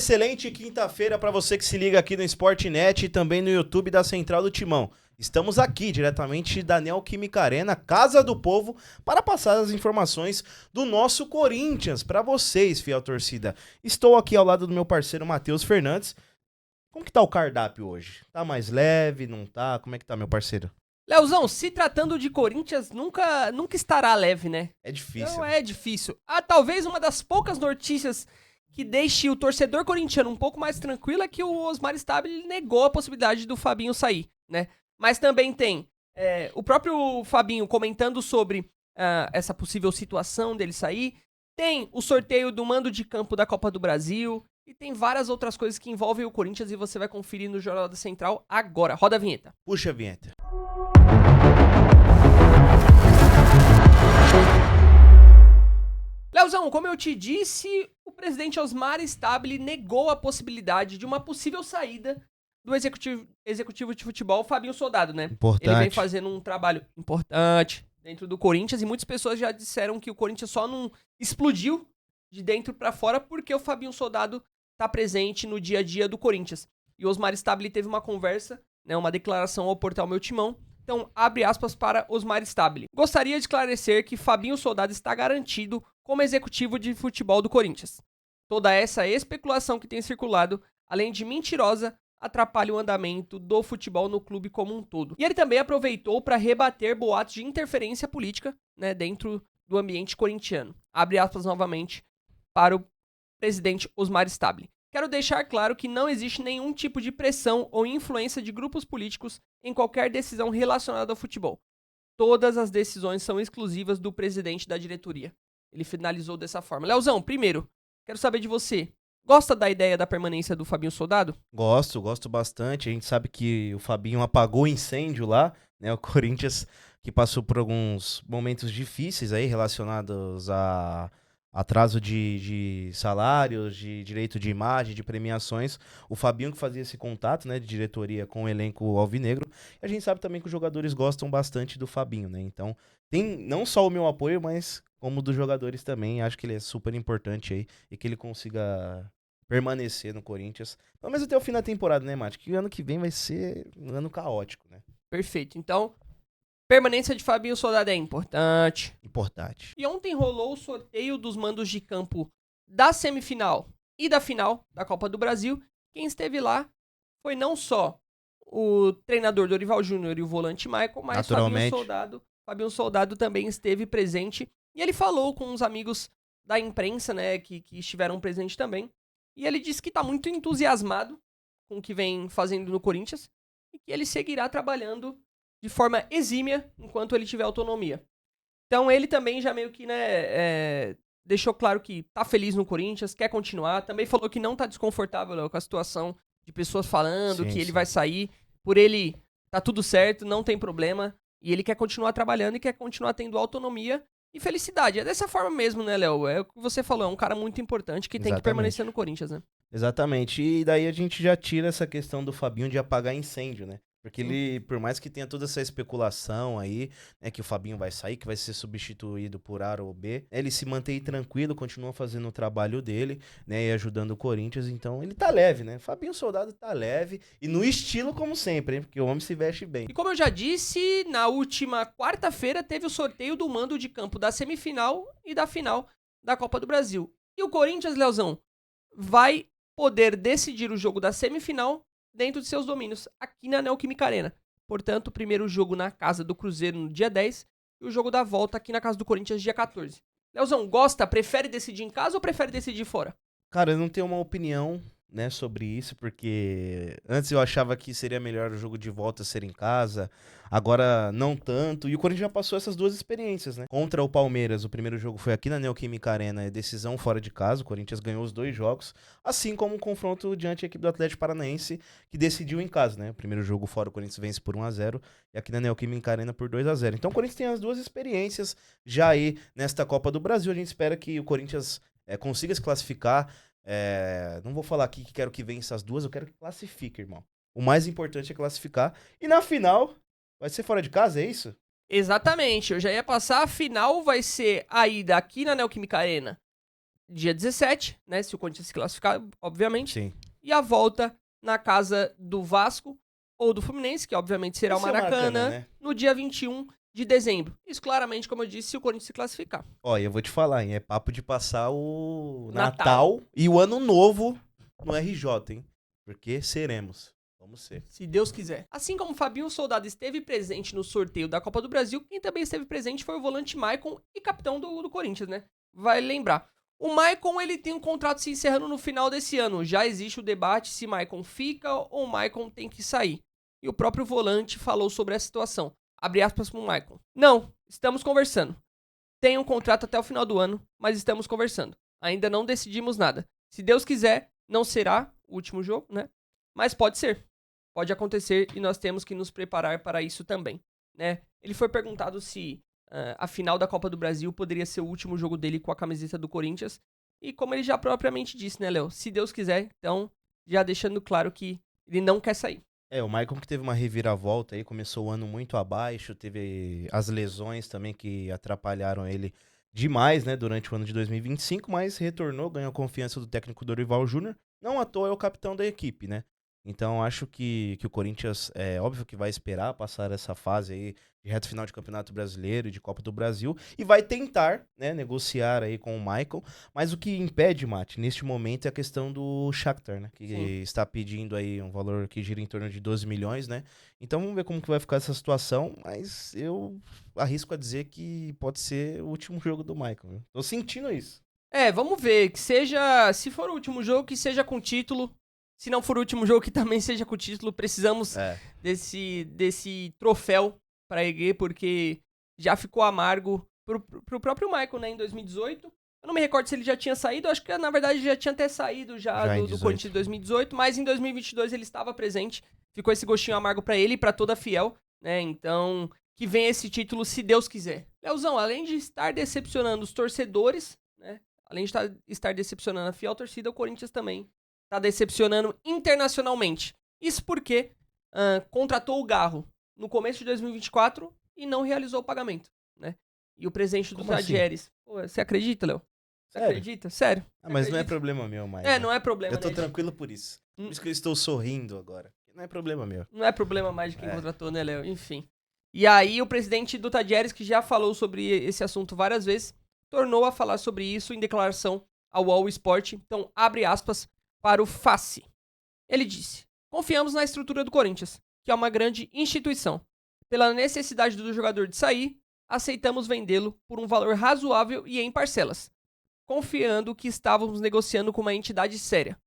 excelente quinta-feira para você que se liga aqui no Sportnet e também no YouTube da Central do Timão. Estamos aqui diretamente da Neoquímica Arena, Casa do Povo, para passar as informações do nosso Corinthians para vocês, fiel torcida. Estou aqui ao lado do meu parceiro Matheus Fernandes. Como que tá o cardápio hoje? Tá mais leve, não tá? Como é que tá, meu parceiro? Leozão, se tratando de Corinthians, nunca estará leve, né? É difícil. Não é difícil. Talvez uma das poucas notícias que deixe o torcedor corintiano um pouco mais tranquilo é que o Osmar Stabile negou a possibilidade do Fabinho sair, né? Mas também tem o próprio Fabinho comentando sobre essa possível situação dele sair. Tem o sorteio do mando de campo da Copa do Brasil. E tem várias outras coisas que envolvem o Corinthians e você vai conferir no Jornal da Central agora. Roda a vinheta. Puxa a vinheta. Leozão, como eu te disse, o presidente Osmar Stabile negou a possibilidade de uma possível saída do executivo de futebol, Fabinho Soldado, né? Importante. Ele vem fazendo um trabalho importante dentro do Corinthians e muitas pessoas já disseram que o Corinthians só não explodiu de dentro pra fora porque o Fabinho Soldado tá presente no dia a dia do Corinthians. E o Osmar Stabile teve uma conversa, né, uma declaração ao portal Meu Timão. Então, abre aspas para Osmar Stabile. Gostaria de esclarecer que Fabinho Soldado está garantido como executivo de futebol do Corinthians. Toda essa especulação que tem circulado, além de mentirosa, atrapalha o andamento do futebol no clube como um todo. E ele também aproveitou para rebater boatos de interferência política, né, dentro do ambiente corintiano. Abre aspas novamente para o presidente Osmar Stabile. Quero deixar claro que não existe nenhum tipo de pressão ou influência de grupos políticos em qualquer decisão relacionada ao futebol. Todas as decisões são exclusivas do presidente da diretoria. Ele finalizou dessa forma. Leozão, primeiro, quero saber de você. Gosta da ideia da permanência do Fabinho Soldado? Gosto bastante. A gente sabe que o Fabinho apagou o incêndio lá, né? O Corinthians que passou por alguns momentos difíceis aí relacionados a atraso de salários, de direito de imagem, de premiações. O Fabinho que fazia esse contato, né, de diretoria com o elenco alvinegro. E a gente sabe também que os jogadores gostam bastante do Fabinho, né? Então, tem não só o meu apoio, mas como dos jogadores também. Acho que ele é super importante aí e que ele consiga permanecer no Corinthians. Pelo menos até o fim da temporada, né, Mate? Que o ano que vem vai ser um ano caótico, né? Perfeito. Então, permanência de Fabinho Soldado é importante. Importante. E ontem rolou o sorteio dos mandos de campo da semifinal e da final da Copa do Brasil. Quem esteve lá foi não só o treinador Dorival Júnior e o volante Michael, mas Fabinho Soldado também esteve presente. E ele falou com os amigos da imprensa, né, que estiveram presentes também. E ele disse que está muito entusiasmado com o que vem fazendo no Corinthians e que ele seguirá trabalhando de forma exímia enquanto ele tiver autonomia. Então ele também já meio que, né, deixou claro que tá feliz no Corinthians, quer continuar. Também falou que não tá desconfortável, Léo, com a situação de pessoas falando que ele vai sair. Por ele tá tudo certo, não tem problema. E ele quer continuar trabalhando e quer continuar tendo autonomia e felicidade. É dessa forma mesmo, né, Léo? É o que você falou, é um cara muito importante que tem que permanecer no Corinthians, né? Exatamente. E daí a gente já tira essa questão do Fabinho de apagar incêndio, né? Porque ele, por mais que tenha toda essa especulação aí, né, que o Fabinho vai sair, que vai ser substituído por A ou B, ele se mantém tranquilo, continua fazendo o trabalho dele, né, e ajudando o Corinthians, então ele tá leve, né? Fabinho Soldado tá leve e no estilo como sempre, hein? Porque o homem se veste bem. E como eu já disse, na última quarta-feira teve o sorteio do mando de campo da semifinal e da final da Copa do Brasil. E o Corinthians, Leozão, vai poder decidir o jogo da semifinal dentro de seus domínios, aqui na Neoquímica Arena. Portanto, o primeiro jogo na casa do Cruzeiro no dia 10 e o jogo da volta aqui na casa do Corinthians dia 14. Leozão, gosta? Prefere decidir em casa ou prefere decidir fora? Cara, eu não tenho uma opinião, né, sobre isso, porque antes eu achava que seria melhor o jogo de volta ser em casa, agora não tanto, e o Corinthians já passou essas duas experiências, né? Contra o Palmeiras, o primeiro jogo foi aqui na Neoquímica Arena, decisão fora de casa, o Corinthians ganhou os 2 jogos, assim como o confronto diante da equipe do Atlético Paranaense, que decidiu em casa, né? O primeiro jogo fora o Corinthians vence por 1-0, e aqui na Neoquímica Arena por 2-0. Então o Corinthians tem as duas experiências já aí nesta Copa do Brasil, a gente espera que o Corinthians consiga se classificar. Não vou falar aqui que quero que vença as duas, eu quero que classifique, irmão. O mais importante é classificar. E na final, vai ser fora de casa, é isso? Exatamente, eu já ia passar. A final vai ser a ida aqui na Neoquímica Arena dia 17, né? Se o Corinthians se classificar, obviamente. Sim. E a volta na casa do Vasco ou do Fluminense, que obviamente será o Esse é o Maracanã, né? no dia 21 de dezembro. Isso claramente, como eu disse, se o Corinthians se classificar. Ó, eu vou te falar, hein? É papo de passar o Natal. Natal e o Ano Novo no RJ, hein? Porque seremos. Vamos ser. Se Deus quiser. Assim como o Fabinho Soldado esteve presente no sorteio da Copa do Brasil, quem também esteve presente foi o volante Maicon e capitão do Corinthians, né? Vai lembrar. O Maicon, ele tem um contrato se encerrando no final desse ano. Já existe o debate se Maicon fica ou Maicon tem que sair. E o próprio volante falou sobre essa situação. Abre aspas pro Maicon. Não, estamos conversando. Tem um contrato até o final do ano, mas estamos conversando. Ainda não decidimos nada. Se Deus quiser, não será o último jogo, né? Mas pode ser. Pode acontecer e nós temos que nos preparar para isso também, né? Ele foi perguntado se a final da Copa do Brasil poderia ser o último jogo dele com a camiseta do Corinthians. E como ele já propriamente disse, né, Léo? Se Deus quiser, então, já deixando claro que ele não quer sair. É, o Maicon que teve uma reviravolta aí, começou o ano muito abaixo, teve as lesões também que atrapalharam ele demais, né, durante o ano de 2025, mas retornou, ganhou a confiança do técnico Dorival Júnior. Não à toa é o capitão da equipe, né? Então acho que o Corinthians, é óbvio que vai esperar passar essa fase aí de reta final de Campeonato Brasileiro e de Copa do Brasil e vai tentar, né, negociar aí com o Michael, mas o que impede, Mate, neste momento é a questão do Shakhtar, né, que Sim. está pedindo aí um valor que gira em torno de 12 milhões, né, então vamos ver como que vai ficar essa situação, mas eu arrisco a dizer que pode ser o último jogo do Michael, viu? Tô sentindo isso. É, vamos ver. Que seja. Se for o último jogo, que seja com título. Se não for o último jogo, que também seja com título. Precisamos desse troféu para erguer, porque já ficou amargo pro próprio Michael, né, em 2018. Eu não me recordo se ele já tinha saído, acho que na verdade já tinha até saído Já em do Corinthians de 2018, mas em 2022 ele estava presente. Ficou esse gostinho amargo para ele e para toda a Fiel, né? Então, que venha esse título se Deus quiser. Leozão, além de estar decepcionando os torcedores, né? Além de estar decepcionando a fiel torcida, o Corinthians também está decepcionando internacionalmente. Isso porque contratou o Garro no começo de 2024 e não realizou o pagamento, né? E o presidente do Como assim? Tadieres... Pô, você acredita, Léo? Você Sério? acredita? Sério? Ah, Você mas não é acredita? problema meu mais, É, né? não é problema, Eu tô né? tranquilo por isso. Por isso que eu estou sorrindo agora. Não é problema meu. Não é problema mais de quem É. contratou, né, Léo? Enfim. E aí o presidente do Tadieres, que já falou sobre esse assunto várias vezes, tornou a falar sobre isso em declaração ao All Sport. Então, abre aspas para o Face. Ele disse: confiamos na estrutura do Corinthians, que é uma grande instituição. Pela necessidade do jogador de sair, aceitamos vendê-lo por um valor razoável e em parcelas, confiando que estávamos negociando com uma entidade séria.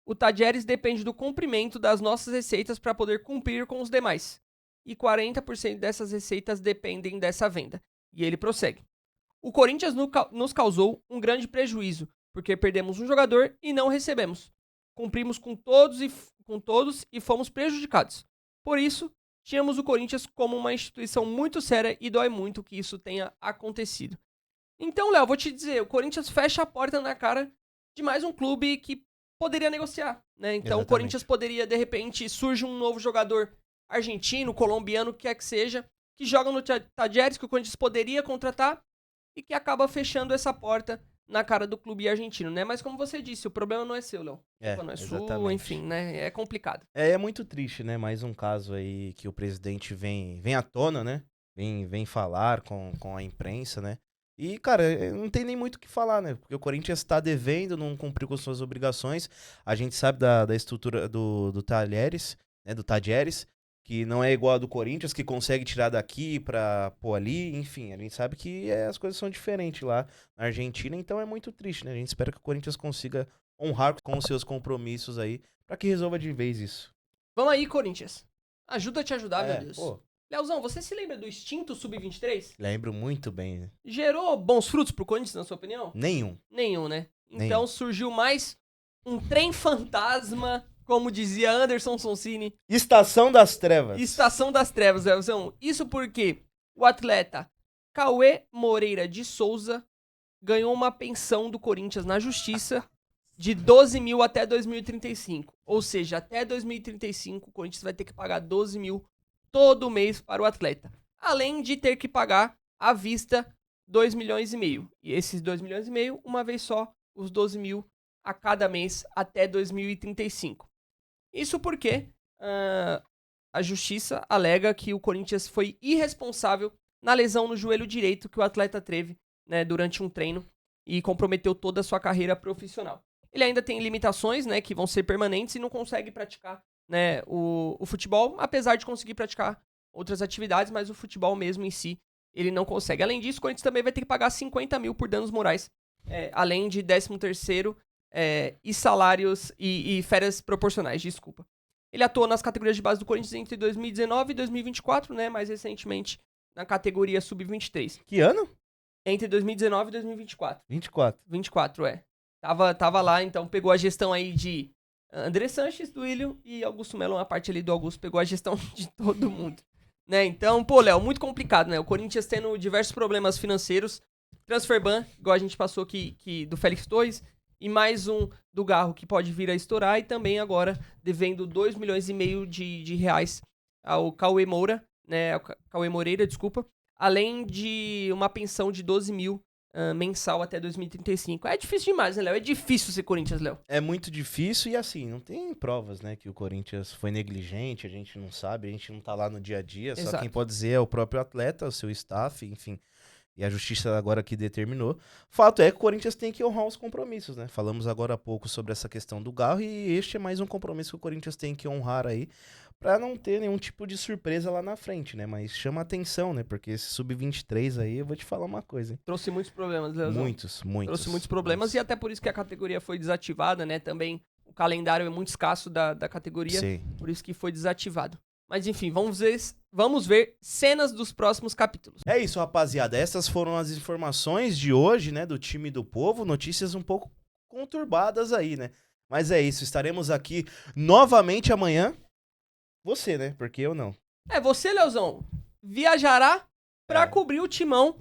O Tadieres depende do cumprimento das nossas receitas para poder cumprir com os demais. E 40% dessas receitas dependem dessa venda. E ele prossegue. O Corinthians nos causou um grande prejuízo, porque perdemos um jogador e não recebemos. Cumprimos com todos e fomos prejudicados. Por isso, tínhamos o Corinthians como uma instituição muito séria e dói muito que isso tenha acontecido. Então, Léo, vou te dizer, o Corinthians fecha a porta na cara de mais um clube que poderia negociar, né? Então, Exatamente. o Corinthians poderia, de repente, surge um novo jogador argentino, colombiano, que quer que seja, que joga no Tadieres, que o Corinthians poderia contratar e que acaba fechando essa porta na cara do clube argentino, né? Mas como você disse, o problema não é seu, Léo. É, Não é sua, exatamente. enfim, né? É complicado. É muito triste, né? Mais um caso aí que o presidente vem à tona, né? Vem falar com a imprensa, né? E, cara, não tem nem muito o que falar, né? Porque o Corinthians tá devendo, não cumpriu com suas obrigações. A gente sabe da estrutura do Talheres, né? Do Tadieres, que não é igual a do Corinthians, que consegue tirar daqui pra pôr ali. Enfim, a gente sabe que as coisas são diferentes lá na Argentina, então é muito triste, né? A gente espera que o Corinthians consiga honrar com os seus compromissos aí, pra que resolva de vez isso. Vamos aí, Corinthians. Ajuda a te ajudar, meu Deus. Pô, Leozão, você se lembra do extinto Sub-23? lembro muito bem, né? Gerou bons frutos pro Corinthians, na sua opinião? Nenhum. Nenhum, né? Então Nenhum. surgiu mais um trem fantasma, como dizia Anderson Sonsini. Estação das Trevas. Estação das Trevas, Leozão. Isso porque o atleta Cauê Moreira de Souza ganhou uma pensão do Corinthians na justiça de 12 mil até 2035. Ou seja, até 2035 o Corinthians vai ter que pagar 12 mil todo mês para o atleta. Além de ter que pagar à vista 2 milhões e meio. E esses 2 milhões e meio, uma vez só, os 12 mil a cada mês até 2035. Isso porque a justiça alega que o Corinthians foi irresponsável na lesão no joelho direito que o atleta teve, né, durante um treino e comprometeu toda a sua carreira profissional. Ele ainda tem limitações, né, que vão ser permanentes e não consegue praticar, né, o futebol, apesar de conseguir praticar outras atividades, mas o futebol mesmo em si ele não consegue. Além disso, o Corinthians também vai ter que pagar 50 mil por danos morais, além de 13º e salários e férias proporcionais, desculpa. Ele atuou nas categorias de base do Corinthians entre 2019 e 2024, né, mais recentemente na categoria sub-23. Que ano? Entre 2019 e 2024. 24. Tava lá, então pegou a gestão aí de André Sanches, do Willian e Augusto Melo, uma parte ali do Augusto, pegou a gestão de todo mundo. Né? Então, pô, Léo, muito complicado, né? O Corinthians tendo diversos problemas financeiros, transfer ban, igual a gente passou aqui do Félix Torres, e mais um do Garro que pode vir a estourar, e também agora devendo 2,5 milhões de reais ao Cauê Moura, né? Cauê Moreira, desculpa, além de uma pensão de 12 mil mensal até 2035. É difícil demais, né, Léo? É difícil ser Corinthians, Léo. É muito difícil e assim, não tem provas, né, que o Corinthians foi negligente, a gente não sabe, a gente não tá lá no dia a dia, Exato. Só quem pode dizer é o próprio atleta, o seu staff, enfim, e a justiça agora que determinou. Fato é que o Corinthians tem que honrar os compromissos, né? Falamos agora há pouco sobre essa questão do Garro e este é mais um compromisso que o Corinthians tem que honrar aí, pra não ter nenhum tipo de surpresa lá na frente, né? Mas chama atenção, né? Porque esse sub-23 aí, eu vou te falar uma coisa, hein? Trouxe muitos problemas, Leozão. Muitos. Trouxe muitos problemas e até por isso que a categoria foi desativada, né? Também o calendário é muito escasso da categoria, Sim. por isso que foi desativado. Mas enfim, vamos ver cenas dos próximos capítulos. É isso, rapaziada. Essas foram as informações de hoje, né? Do time do povo. Notícias um pouco conturbadas aí, né? Mas é isso, estaremos aqui novamente amanhã. Você, né? Porque eu não. Você, Leozão, viajará pra cobrir o Timão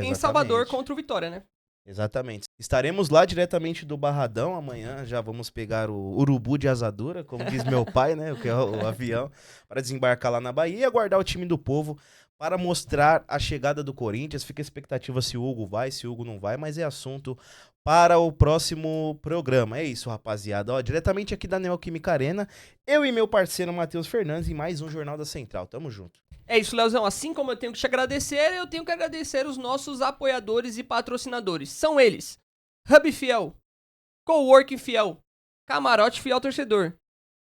em Salvador contra o Vitória, né? Exatamente. Estaremos lá diretamente do Barradão amanhã. Já vamos pegar o urubu de asadura, como diz meu pai, né? Que é o avião, para desembarcar lá na Bahia e aguardar o time do povo para mostrar a chegada do Corinthians. Fica a expectativa se o Hugo vai, se o Hugo não vai, mas é assunto para o próximo programa. É isso, rapaziada. Ó, diretamente aqui da Neoquímica Arena, eu e meu parceiro Matheus Fernandes em mais um Jornal da Central. Tamo junto. É isso, Leozão. Assim como eu tenho que te agradecer, eu tenho que agradecer os nossos apoiadores e patrocinadores. São eles: Hub Fiel, Coworking Fiel, Camarote Fiel Torcedor,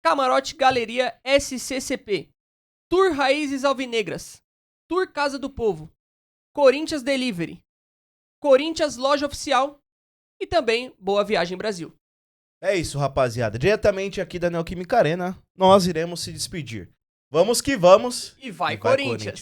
Camarote Galeria SCCP, Tour Raízes Alvinegras, Tour Casa do Povo, Corinthians Delivery, Corinthians Loja Oficial e também Boa Viagem Brasil. É isso, rapaziada. Diretamente aqui da Neoquímica Arena, nós iremos se despedir. Vamos que vamos. E vai Corinthians!